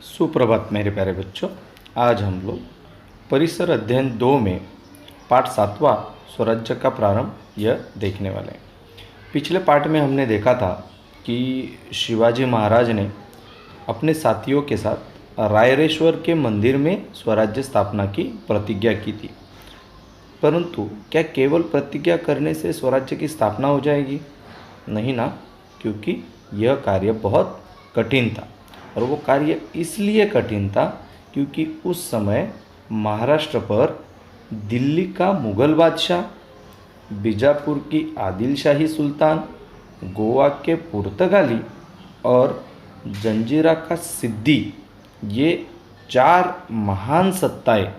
सुप्रभात मेरे प्यारे बच्चों। आज हम लोग परिसर अध्ययन 2 में पाठ 7वां स्वराज्य का प्रारंभ यह देखने वाले हैं। पिछले पाठ में हमने देखा था कि शिवाजी महाराज ने अपने साथियों के साथ रायरेश्वर के मंदिर में स्वराज्य स्थापना की प्रतिज्ञा की थी। परंतु क्या केवल प्रतिज्ञा करने से स्वराज्य की स्थापना हो जाएगी? नहीं ना, क्योंकि यह कार्य बहुत कठिन था। और वो कार्य इसलिए कठिन था क्योंकि उस समय महाराष्ट्र पर दिल्ली का मुग़ल बादशाह, बीजापुर की आदिल शाही सुल्तान, गोवा के पुर्तगाली और जंजीरा का सिद्दी, ये 4 महान सत्ताएं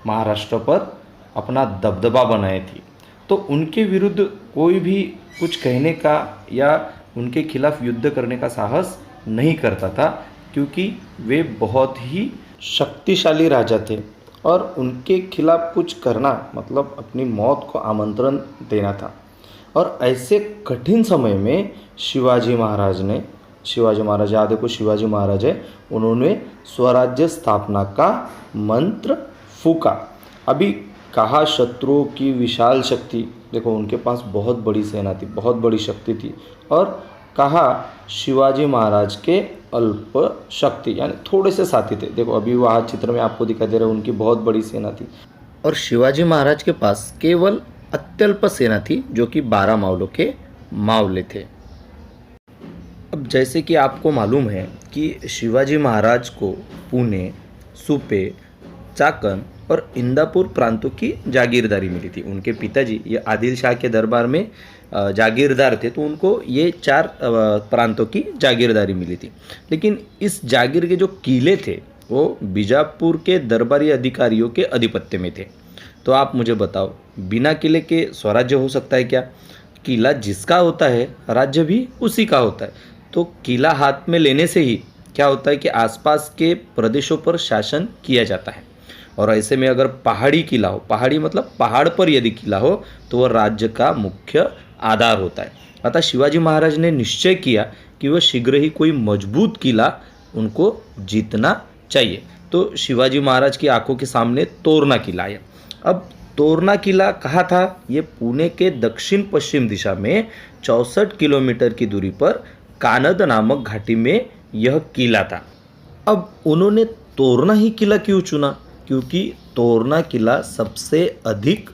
महाराष्ट्र पर अपना दबदबा बनाए थी। तो उनके विरुद्ध कोई भी कुछ कहने का या उनके खिलाफ युद्ध करने का साहस नहीं करता था, क्योंकि वे बहुत ही शक्तिशाली राजा थे और उनके खिलाफ कुछ करना मतलब अपनी मौत को आमंत्रण देना था। और ऐसे कठिन समय में शिवाजी महाराज याद है को शिवाजी महाराज है, उन्होंने स्वराज्य स्थापना का मंत्र फूका। अभी कहा शत्रुओं की विशाल शक्ति, देखो उनके पास बहुत बड़ी सेना थी, बहुत बड़ी शक्ति थी, और कहा शिवाजी महाराज के अल्प शक्ति, यानी थोड़े से साथी थे। देखो अभी वहाँ चित्र में आपको दिखाई दे रहा है, उनकी बहुत बड़ी सेना थी और शिवाजी महाराज के पास केवल अत्यल्प सेना थी, जो कि 12 मावलों के मावले थे। अब जैसे कि आपको मालूम है कि शिवाजी महाराज को पुणे, सुपे, चाकन और इंदापुर प्रांतों की जागीरदारी मिली थी। उनके पिताजी ये आदिल शाह के दरबार में जागीरदार थे, तो उनको ये 4 प्रांतों की जागीरदारी मिली थी। लेकिन इस जागीर के जो किले थे वो बीजापुर के दरबारी अधिकारियों के आधिपत्य में थे। तो आप मुझे बताओ, बिना किले के स्वराज्य हो सकता है क्या? किला जिसका होता है राज्य भी उसी का होता है। तो किला हाथ में लेने से ही क्या होता है कि आसपास के प्रदेशों पर शासन किया जाता है। और ऐसे में अगर पहाड़ी किला हो, पहाड़ी मतलब पहाड़ पर यदि किला हो, तो वह राज्य का मुख्य आधार होता है। अतः शिवाजी महाराज ने निश्चय किया कि वह शीघ्र ही कोई मजबूत किला उनको जीतना चाहिए। तो शिवाजी महाराज की आंखों के सामने तोरना किला है। अब तोरना किला कहाँ था? ये पुणे के दक्षिण पश्चिम दिशा में 64 किलोमीटर की दूरी पर कानद नामक घाटी में यह किला था। अब उन्होंने तोरना ही किला क्यों चुना? क्योंकि तोरना किला सबसे अधिक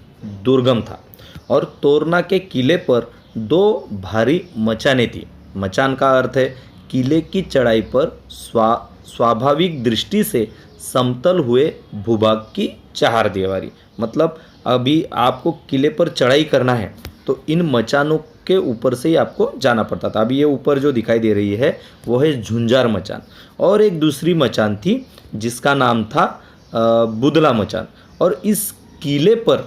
दुर्गम था और तोरना के किले पर 2 भारी मचाने थी। मचान का अर्थ है किले की चढ़ाई पर स्वाभाविक दृष्टि से समतल हुए भूभाग की 4 दीवारी। मतलब अभी आपको किले पर चढ़ाई करना है तो इन मचानों के ऊपर से ही आपको जाना पड़ता था। अभी ये ऊपर जो दिखाई दे रही है वो है झुंझार मचान, और एक दूसरी मचान थी जिसका नाम था बुदला मचान। और इस किले पर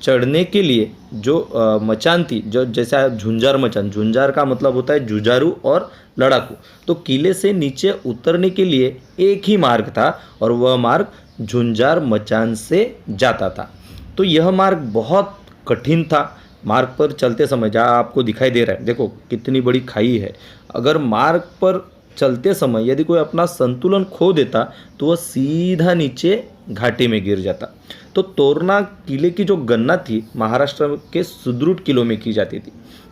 चढ़ने के लिए जो मचान थी, जो जैसे झुंझार मचान, झुंझार का मतलब होता है जुझारू और लड़ाकू, तो किले से नीचे उतरने के लिए एक ही मार्ग था और वह मार्ग झुंझार मचान से जाता था। तो यह मार्ग बहुत कठिन था। मार्ग पर चलते समय जहाँ आपको दिखाई दे रहा है, देखो कितनी बड़ी खाई है। अगर मार्ग पर चलते समय यदि कोई अपना संतुलन खो देता तो वह सीधा नीचे घाटी में गिर जाता। तो तोरना किले की जो गणना थी महाराष्ट्र के सुदृढ़ किलों में की जाती थी।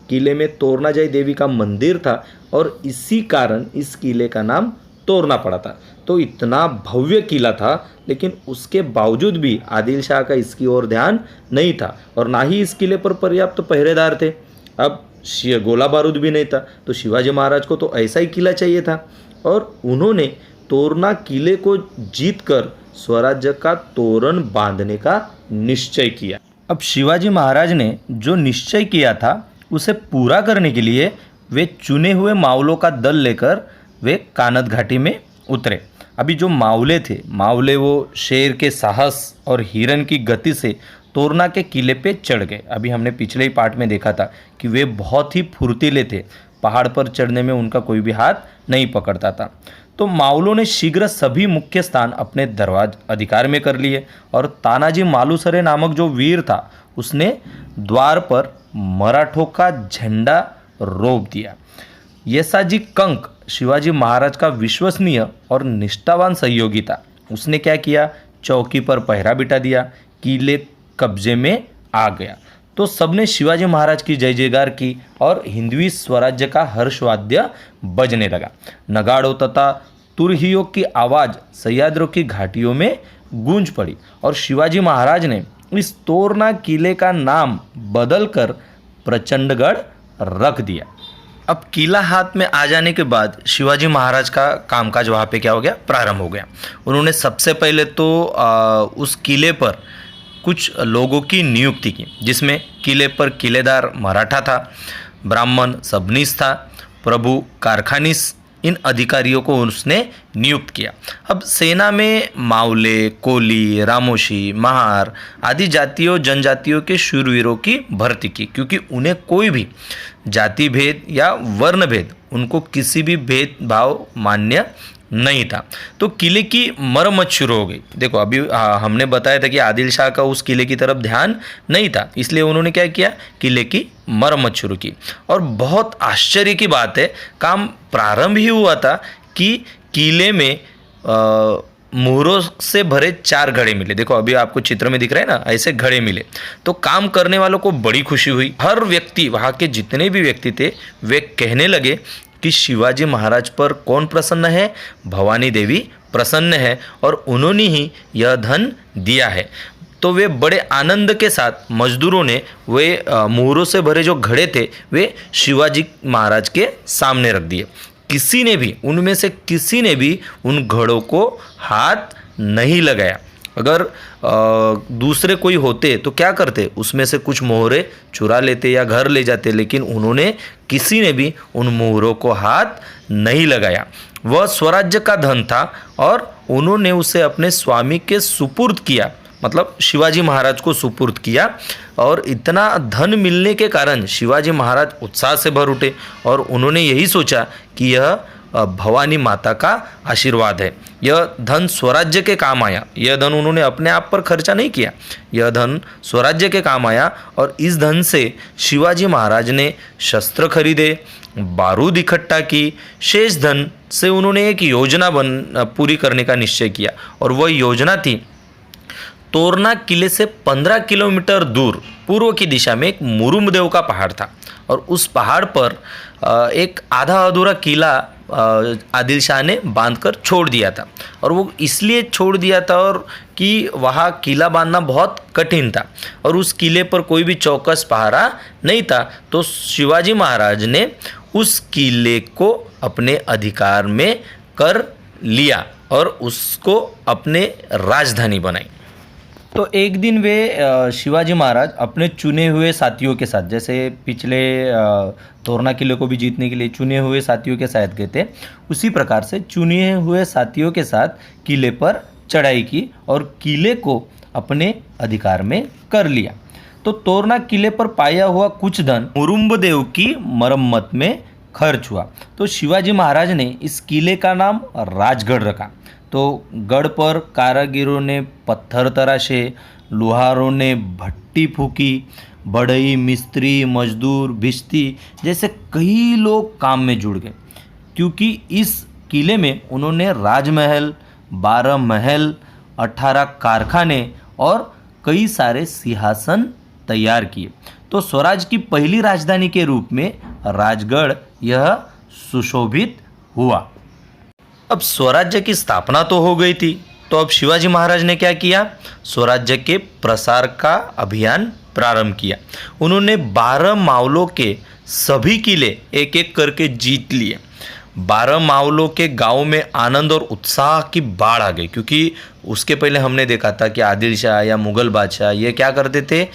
किले में तोरनाजाई देवी का मंदिर था और इसी कारण इस किले का नाम तोरना पड़ा था। तो इतना भव्य किला था, लेकिन उसके बावजूद भी आदिल शाह का इसकी ओर ध्यान नहीं था और ना ही इस किले पर पर्याप्त पहरेदार थे। अब गोला बारूद भी नहीं था, तो शिवाजी महाराज को तो ऐसा ही किला चाहिए था और उन्होंने तोरना किले को जीतकर स्वराज्य का तोरण बांधने का निश्चय किया। अब शिवाजी महाराज ने जो निश्चय किया था उसे पूरा करने के लिए वे चुने हुए मावलों का दल लेकर वे कानद घाटी में उतरे। अभी जो मावले थे, मावले वो शेर के साहस और हिरन की गति से तोरना के किले पे चढ़ गए। अभी हमने पिछले ही पार्ट में देखा था कि वे बहुत ही फुर्तीले थे, पहाड़ पर चढ़ने में उनका कोई भी हाथ नहीं पकड़ता था। तो मावलों ने शीघ्र सभी मुख्य स्थान अपने अधिकार में कर लिए और तानाजी मालुसरे नामक जो वीर था उसने द्वार पर मराठों का झंडा रोप दिया। येसाजी कंक शिवाजी महाराज का विश्वसनीय और निष्ठावान सहयोगी था। उसने क्या किया, चौकी पर पहरा बिठा दिया, किले कब्जे में आ गया। तो सबने शिवाजी महाराज की जय जयकार की और हिंदवी स्वराज्य का हर्षवाद्य बजने लगा। नगाड़ों तथा तुरहियों की आवाज़ सह्याद्री की घाटियों में गूंज पड़ी और शिवाजी महाराज ने इस तोरना किले का नाम बदलकर प्रचंडगढ़ रख दिया। अब किला हाथ में आ जाने के बाद शिवाजी महाराज का कामकाज वहाँ पे क्या हो गया, प्रारंभ हो गया। उन्होंने सबसे पहले तो उस किले पर कुछ लोगों की नियुक्ति की, जिसमें किले पर किलेदार मराठा था, ब्राह्मण सबनीस था, प्रभु कारखानीस, इन अधिकारियों को उसने नियुक्त किया। अब सेना में मावले, कोली, रामोशी, महार आदि जातियों जनजातियों के शूरवीरों की भर्ती की, क्योंकि उन्हें कोई भी जाति भेद या वर्ण भेद, उनको किसी भी भेदभाव मान्य नहीं था। तो किले की मरम्मत शुरू हो गई। देखो अभी हमने बताया था कि आदिल शाह का उस किले की तरफ ध्यान नहीं था, इसलिए उन्होंने क्या किया, किले की मरम्मत शुरू की। और बहुत आश्चर्य की बात है, काम प्रारंभ ही हुआ था कि किले में मोहरों से भरे 4 घड़े मिले। देखो अभी आपको चित्र में दिख रहा है ना, ऐसे घड़े मिले। तो काम करने वालों को बड़ी खुशी हुई। हर व्यक्ति, वहाँ के जितने भी व्यक्ति थे, वे कहने लगे कि शिवाजी महाराज पर कौन प्रसन्न है, भवानी देवी प्रसन्न है और उन्होंने ही यह धन दिया है। तो वे बड़े आनंद के साथ मजदूरों ने वे मोहरों से भरे जो घड़े थे वे शिवाजी महाराज के सामने रख दिए। किसी ने भी, उनमें से किसी ने भी उन घड़ों को हाथ नहीं लगाया। अगर दूसरे कोई होते तो क्या करते, उसमें से कुछ मोहरे चुरा लेते या घर ले जाते, लेकिन उन्होंने किसी ने भी उन मोहरों को हाथ नहीं लगाया। वह स्वराज्य का धन था और उन्होंने उसे अपने स्वामी के सुपुर्द किया, मतलब शिवाजी महाराज को सुपुर्द किया। और इतना धन मिलने के कारण शिवाजी महाराज उत्साह से भर उठे और उन्होंने यही सोचा कि यह भवानी माता का आशीर्वाद है, यह धन स्वराज्य के काम आया। यह धन उन्होंने अपने आप पर खर्चा नहीं किया, यह धन स्वराज्य के काम आया। और इस धन से शिवाजी महाराज ने शस्त्र खरीदे, बारूद इकट्ठा की। शेष धन से उन्होंने एक योजना पूरी करने का निश्चय किया और वह योजना थी, तोरना किले से 15 किलोमीटर दूर पूर्व की दिशा में एक मुरुमदेव का पहाड़ था और उस पहाड़ पर एक आधा अधूरा किला आदिल शाह ने बांधकर छोड़ दिया था। और वो इसलिए छोड़ दिया था और कि वहाँ किला बांधना बहुत कठिन था और उस किले पर कोई भी चौकस पहरा नहीं था। तो शिवाजी महाराज ने उस किले को अपने अधिकार में कर लिया और उसको अपने राजधानी बनाई। तो एक दिन वे शिवाजी महाराज अपने चुने हुए साथियों के साथ, जैसे पिछले तोरना किले को भी जीतने के लिए चुने हुए साथियों के साथ गए थे, उसी प्रकार से चुने हुए साथियों के साथ किले पर चढ़ाई की और किले को अपने अधिकार में कर लिया। तो तोरना किले पर पाया हुआ कुछ धन मुरुम्बदेव की मरम्मत में खर्च हुआ। तो शिवाजी महाराज ने इस किले का नाम राजगढ़ रखा। तो गढ़ पर कारागिरों ने पत्थर तराशे, लुहारों ने भट्टी फूकी, बढ़ई, मिस्त्री, मजदूर, भिश्ती जैसे कई लोग काम में जुड़ गए, क्योंकि इस किले में उन्होंने राजमहल, 12 महल, 18 कारखाने और कई सारे सिंहासन तैयार किए। तो स्वराज की पहली राजधानी के रूप में राजगढ़ यह सुशोभित हुआ। अब स्वराज्य की स्थापना तो हो गई थी, तो अब शिवाजी महाराज ने क्या किया, स्वराज्य के प्रसार का अभियान प्रारंभ किया। उन्होंने 12 मावलों के सभी किले एक एक करके जीत लिए। 12 मावलों के गांव में आनंद और उत्साह की बाढ़ आ गई, क्योंकि उसके पहले हमने देखा था कि आदिल शाह या मुग़ल बादशाह ये क्या करते थे,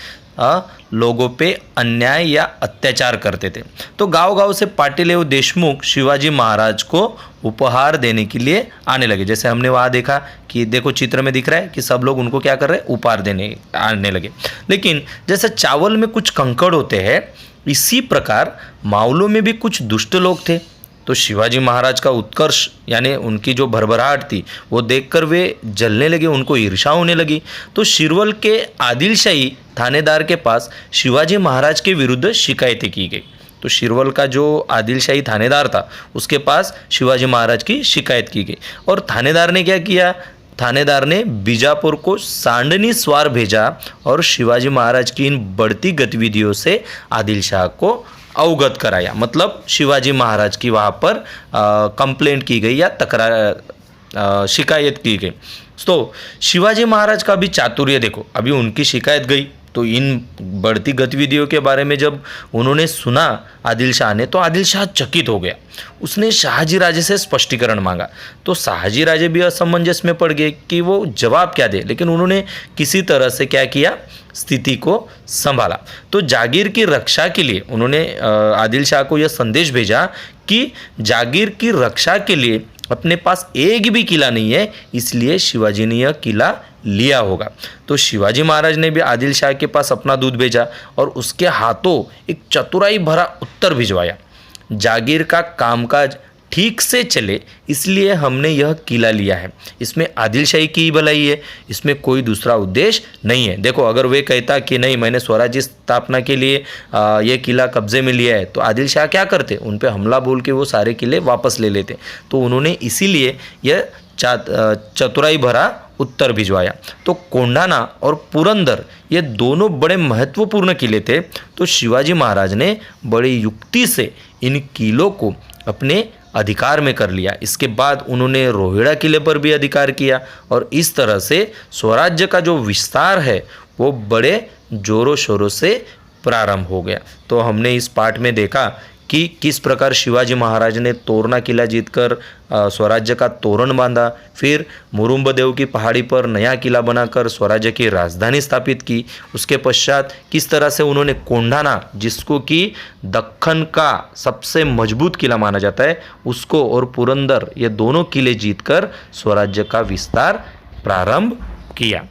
लोगों पे अन्याय या अत्याचार करते थे। तो गांव-गांव से पाटिल एवं देशमुख शिवाजी महाराज को उपहार देने के लिए आने लगे। जैसे हमने वहाँ देखा कि देखो चित्र में दिख रहा है कि सब लोग उनको क्या कर रहे हैं, उपहार देने आने लगे। लेकिन जैसे चावल में कुछ कंकड़ होते हैं, इसी प्रकार मावलों में भी कुछ दुष्ट लोग थे। तो शिवाजी महाराज का उत्कर्ष यानी उनकी जो भरभराहट थी वो देखकर वे जलने लगे, उनको ईर्ष्या होने लगी। तो शिरवल के आदिल शाही थानेदार के पास शिवाजी महाराज के विरुद्ध शिकायतें की गई। तो शिरवल का जो आदिलशाही थानेदार था उसके पास शिवाजी महाराज की शिकायत की गई और थानेदार ने क्या किया, थानेदार ने बीजापुर को सांडनी स्वार भेजा और शिवाजी महाराज की इन बढ़ती गतिविधियों से आदिल शाह को अवगत कराया। मतलब शिवाजी महाराज की वहाँ पर कंप्लेंट की गई या तकरार शिकायत की गई। तो शिवाजी महाराज का भी चातुर्य देखो, अभी उनकी शिकायत गई तो इन बढ़ती गतिविधियों के बारे में जब उन्होंने सुना आदिल शाह ने, तो आदिल शाह चकित हो गया। उसने शाहजी राजे से स्पष्टीकरण मांगा तो शाहजी राजे भी असमंजस में पड़ गए कि वो जवाब क्या दे, लेकिन उन्होंने किसी तरह से क्या किया, स्थिति को संभाला। तो जागीर की रक्षा के लिए उन्होंने आदिल शाह को यह संदेश भेजा कि जागीर की रक्षा के लिए अपने पास एक भी किला नहीं है, इसलिए शिवाजी ने यह किला लिया होगा। तो शिवाजी महाराज ने भी आदिल शाह के पास अपना दूत भेजा और उसके हाथों एक चतुराई भरा उत्तर भिजवाया, जागीर का कामकाज ठीक से चले इसलिए हमने यह किला लिया है, इसमें आदिलशाही की भलाई है, इसमें कोई दूसरा उद्देश्य नहीं है। देखो अगर वे कहता कि नहीं मैंने स्वराज्य स्थापना के लिए ये किला कब्जे में लिया है, तो आदिल शाह क्या करते, उन पे हमला बोल के वो सारे किले वापस ले लेते। तो उन्होंने इसीलिए यह चतुराई भरा उत्तर भिजवाया। तो कोंढाना और पुरंदर ये दोनों बड़े महत्वपूर्ण किले थे। तो शिवाजी महाराज ने बड़ी युक्ति से इन किलों को अपने अधिकार में कर लिया। इसके बाद उन्होंने रोहिड़ा किले पर भी अधिकार किया और इस तरह से स्वराज्य का जो विस्तार है वो बड़े जोरों शोरों से प्रारंभ हो गया। तो हमने इस पाठ में देखा कि किस प्रकार शिवाजी महाराज ने तोरना किला जीतकर स्वराज्य का तोरण बांधा, फिर मुरुम्बदेव की पहाड़ी पर नया किला बनाकर स्वराज्य की राजधानी स्थापित की। उसके पश्चात किस तरह से उन्होंने कोंढाना, जिसको कि दक्खन का सबसे मजबूत किला माना जाता है, उसको और पुरंदर ये दोनों किले जीतकर स्वराज्य का विस्तार प्रारंभ किया।